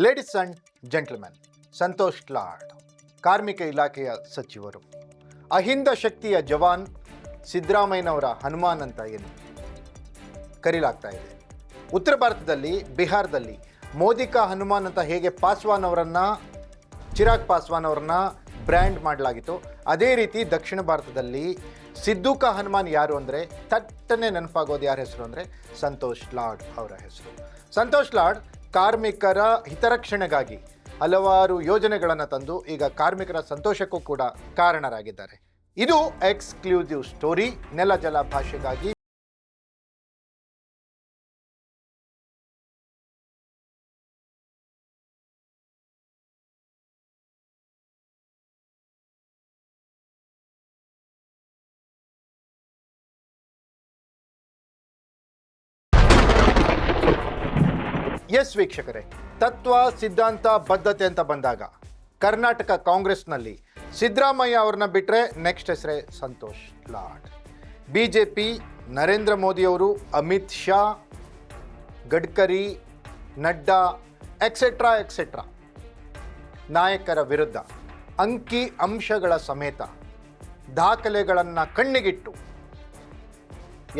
Ladies and gentlemen, Santosh Lad ಕಾರ್ಮಿಕ ಇಲಾಖೆಯ ಸಚಿವರು, ಅಹಿಂದ ಶಕ್ತಿಯ ಜವಾನ್ ಸಿದ್ದರಾಮಯ್ಯನವರ ಹನುಮಾನ್ ಅಂತ ಏನು ಕರೀಲಾಗ್ತಾ ಇದೆ. ಉತ್ತರ ಭಾರತದಲ್ಲಿ, ಬಿಹಾರದಲ್ಲಿ ಮೋದಿ ಕಾ ಹನುಮಾನ್ ಅಂತ ಹೇಗೆ ಪಾಸ್ವಾನ್ ಅವರನ್ನು, ಚಿರಾಗ್ ಪಾಸ್ವಾನ್ ಅವರನ್ನ ಬ್ರ್ಯಾಂಡ್ ಮಾಡಲಾಗಿತ್ತು, ಅದೇ ರೀತಿ ದಕ್ಷಿಣ ಭಾರತದಲ್ಲಿ ಸಿದ್ದು ಕಾ ಹನುಮಾನ್ ಯಾರು ಅಂದರೆ ತಟ್ಟನೆ ನೆನಪಾಗೋದು ಯಾರ ಹೆಸರು ಅಂದರೆ ಸಂತೋಷ್ ಲಾಡ್ ಅವರ ಹೆಸರು. ಸಂತೋಷ್ ಲಾಡ್ ಕಾರ್ಮಿಕರ ಹಿತರಕ್ಷಣೆಗಾಗಿ ಹಲವಾರು ಯೋಜನೆಗಳನ್ನು ತಂದು ಈಗ ಕಾರ್ಮಿಕರ ಸಂತೋಷಕ್ಕೂ ಕೂಡ ಕಾರಣರಾಗಿದ್ದಾರೆ. ಇದು ಎಕ್ಸ್ಕ್ಲೂಸಿವ್ ಸ್ಟೋರಿ. ನೆಲ ಜಲ ಭಾಷೆಗಾಗಿ ಎಸ್ ವೀಕ್ಷಕರೇ, ತತ್ವ ಸಿದ್ಧಾಂತ ಬದ್ಧತೆ ಅಂತ ಬಂದಾಗ ಕರ್ನಾಟಕ ಕಾಂಗ್ರೆಸ್ನಲ್ಲಿ ಸಿದ್ದರಾಮಯ್ಯ ಅವ್ರನ್ನ ಬಿಟ್ಟರೆ ನೆಕ್ಸ್ಟ್ ಹೆಸರೇ ಸಂತೋಷ್ ಲಾಡ್. BJP ನರೇಂದ್ರ ಮೋದಿಯವರು, ಅಮಿತ್ ಶಾ, ಗಡ್ಕರಿ, ನಡ್ಡಾ ಎಕ್ಸೆಟ್ರಾ ನಾಯಕರ ವಿರುದ್ಧ ಅಂಕಿ ಅಂಶಗಳ ಸಮೇತ ದಾಖಲೆಗಳನ್ನು ಕಣ್ಣಿಗಿಟ್ಟು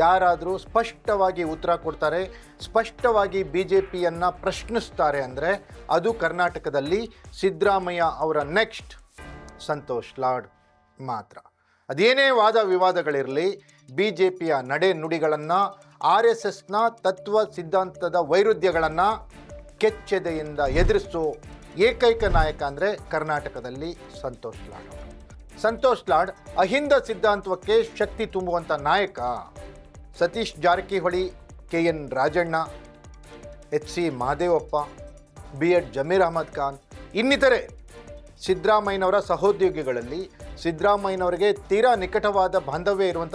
ಯಾರಾದರೂ ಸ್ಪಷ್ಟವಾಗಿ ಉತ್ತರ ಕೊಡ್ತಾರೆ, ಸ್ಪಷ್ಟವಾಗಿ BJPಯನ್ನು ಪ್ರಶ್ನಿಸ್ತಾರೆ ಅಂದರೆ ಅದು ಕರ್ನಾಟಕದಲ್ಲಿ ಸಿದ್ದರಾಮಯ್ಯ ಅವರ ನೆಕ್ಸ್ಟ್ ಸಂತೋಷ್ ಲಾಡ್ ಮಾತ್ರ. ಅದೇನೇ ವಾದ ವಿವಾದಗಳಿರಲಿ, BJPಯ ನಡೆ ನುಡಿಗಳನ್ನು, RSSನ ತತ್ವ ಸಿದ್ಧಾಂತದ ವೈರುಧ್ಯಗಳನ್ನು ಕೆಚ್ಚೆದೆಯಿಂದ ಎದುರಿಸೋ ಏಕೈಕ ನಾಯಕ ಅಂದರೆ ಕರ್ನಾಟಕದಲ್ಲಿ ಸಂತೋಷ್ ಲಾಡ್ ಅವರು. ಸಂತೋಷ್ ಲಾಡ್ ಅಹಿಂದ ಸಿದ್ಧಾಂತಕ್ಕೆ ಶಕ್ತಿ ತುಂಬುವಂಥ ನಾಯಕ. Satish Jarkiholi, KN Rajanna, HC Mahadevappa, B.Ed Zameer Ahmed Khan ಇನ್ನಿತರೆ ಸಿದ್ದರಾಮಯ್ಯನವರ ಸಹೋದ್ಯೋಗಿಗಳಲ್ಲಿ ಸಿದ್ದರಾಮಯ್ಯನವರಿಗೆ ತೀರಾ ನಿಕಟವಾದ ಬಾಂಧವ್ಯ ಇರುವಂಥ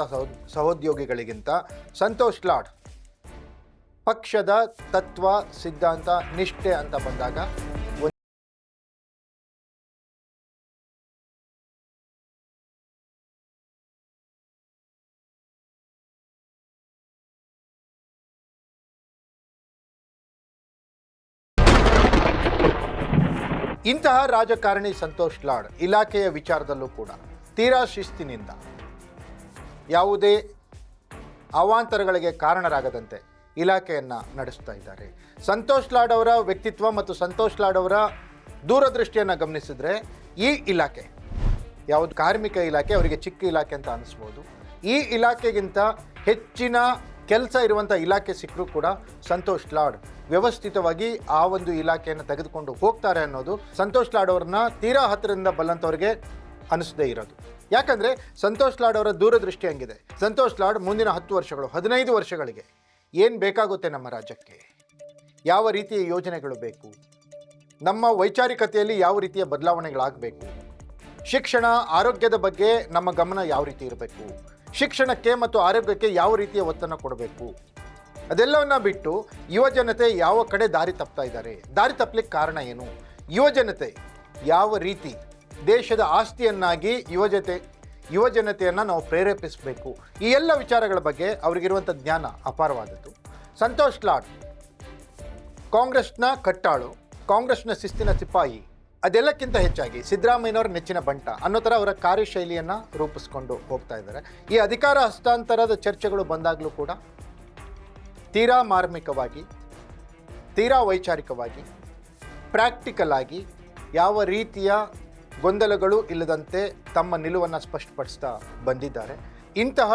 ಸಹೋದ್ಯೋಗಿಗಳಿಗಿಂತ ಸಂತೋಷ್ ಲಾಡ್ ಪಕ್ಷದ ತತ್ವ ಸಿದ್ಧಾಂತ ನಿಷ್ಠೆ ಅಂತ ಬಂದಾಗ ಇಂತಹ ರಾಜಕಾರಣಿ ಸಂತೋಷ್ ಲಾಡ್ ಇಲಾಖೆಯ ವಿಚಾರದಲ್ಲೂ ಕೂಡ ತೀರಾ ಶಿಸ್ತಿನಿಂದ ಯಾವುದೇ ಅವಾಂತರಗಳಿಗೆ ಕಾರಣರಾಗದಂತೆ ಇಲಾಖೆಯನ್ನು ನಡೆಸ್ತಾ ಇದ್ದಾರೆ. ಸಂತೋಷ್ ಲಾಡ್ ಅವರ ವ್ಯಕ್ತಿತ್ವ ಮತ್ತು ಸಂತೋಷ್ ಲಾಡ್ ಅವರ ದೂರದೃಷ್ಟಿಯನ್ನು ಗಮನಿಸಿದ್ರೆ ಈ ಇಲಾಖೆ ಯಾವುದು ಕಾರ್ಮಿಕ ಇಲಾಖೆ ಅವರಿಗೆ ಚಿಕ್ಕ ಇಲಾಖೆ ಅಂತ ಅನಿಸ್ಬೋದು. ಈ ಇಲಾಖೆಗಿಂತ ಹೆಚ್ಚಿನ ಕೆಲಸ ಇರುವಂಥ ಇಲಾಖೆ ಸಿಕ್ಕರೂ ಕೂಡ ಸಂತೋಷ್ ಲಾಡ್ ವ್ಯವಸ್ಥಿತವಾಗಿ ಆ ಒಂದು ಇಲಾಖೆಯನ್ನು ತೆಗೆದುಕೊಂಡು ಹೋಗ್ತಾರೆ ಅನ್ನೋದು ಸಂತೋಷ್ ಲಾಡ್ ಅವ್ರನ್ನ ತೀರಾ ಹತ್ತಿರದಿಂದ ಬಲ್ಲಂಥವ್ರಿಗೆ ಅನಿಸದೇ ಇರೋದು. ಯಾಕಂದರೆ ಸಂತೋಷ್ ಲಾಡ್ ಅವರ ದೂರದೃಷ್ಟಿ ಹಂಗಿದೆ. ಸಂತೋಷ್ ಲಾಡ್ ಮುಂದಿನ 10 ವರ್ಷಗಳು, 15 ವರ್ಷಗಳಿಗೆ ಏನು ಬೇಕಾಗುತ್ತೆ ನಮ್ಮ ರಾಜ್ಯಕ್ಕೆ, ಯಾವ ರೀತಿಯ ಯೋಜನೆಗಳು ಬೇಕು, ನಮ್ಮ ವೈಚಾರಿಕತೆಯಲ್ಲಿ ಯಾವ ರೀತಿಯ ಬದಲಾವಣೆಗಳಾಗಬೇಕು, ಶಿಕ್ಷಣ ಆರೋಗ್ಯದ ಬಗ್ಗೆ ನಮ್ಮ ಗಮನ ಯಾವ ರೀತಿ ಇರಬೇಕು, ಶಿಕ್ಷಣಕ್ಕೆ ಮತ್ತು ಆರೋಗ್ಯಕ್ಕೆ ಯಾವ ರೀತಿಯ ಒತ್ತನ್ನು ಕೊಡಬೇಕು, ಅದೆಲ್ಲವನ್ನ ಬಿಟ್ಟು ಯುವಜನತೆ ಯಾವ ಕಡೆ ದಾರಿ ತಪ್ತಾ ಇದ್ದಾರೆ, ದಾರಿ ತಪ್ಪಲಿಕ್ಕೆ ಕಾರಣ ಏನು, ಯುವಜನತೆ ಯಾವ ರೀತಿ ದೇಶದ ಆಸ್ತಿಯನ್ನಾಗಿ ಯುವಜನತೆಯನ್ನು ನಾವು ಪ್ರೇರೇಪಿಸಬೇಕು, ಈ ಎಲ್ಲ ವಿಚಾರಗಳ ಬಗ್ಗೆ ಅವರಿಗಿರುವಂಥ ಜ್ಞಾನ ಅಪಾರವಾದದ್ದು. ಸಂತೋಷ್ ಲಾಡ್ ಕಾಂಗ್ರೆಸ್ನ ಕಟ್ಟಾಳು, ಕಾಂಗ್ರೆಸ್ನ ಶಿಸ್ತಿನ ಸಿಪಾಯಿ, ಅದೆಲ್ಲಕ್ಕಿಂತ ಹೆಚ್ಚಾಗಿ ಸಿದ್ದರಾಮಯ್ಯನವರ ನೆಚ್ಚಿನ ಬಂಟ ಅನ್ನೋ ಥರ ಅವರ ಕಾರ್ಯಶೈಲಿಯನ್ನು ರೂಪಿಸ್ಕೊಂಡು ಹೋಗ್ತಾ ಇದ್ದಾರೆ. ಈ ಅಧಿಕಾರ ಹಸ್ತಾಂತರದ ಚರ್ಚೆಗಳು ಬಂದಾಗಲೂ ಕೂಡ ತೀರಾ ಮಾರ್ಮಿಕವಾಗಿ, ತೀರಾ ವೈಚಾರಿಕವಾಗಿ, ಪ್ರಾಕ್ಟಿಕಲ್ ಆಗಿ, ಯಾವ ರೀತಿಯ ಗೊಂದಲಗಳು ಇಲ್ಲದಂತೆ ತಮ್ಮ ನಿಲುವನ್ನು ಸ್ಪಷ್ಟಪಡಿಸ್ತಾ ಬಂದಿದ್ದಾರೆ. ಇಂತಹ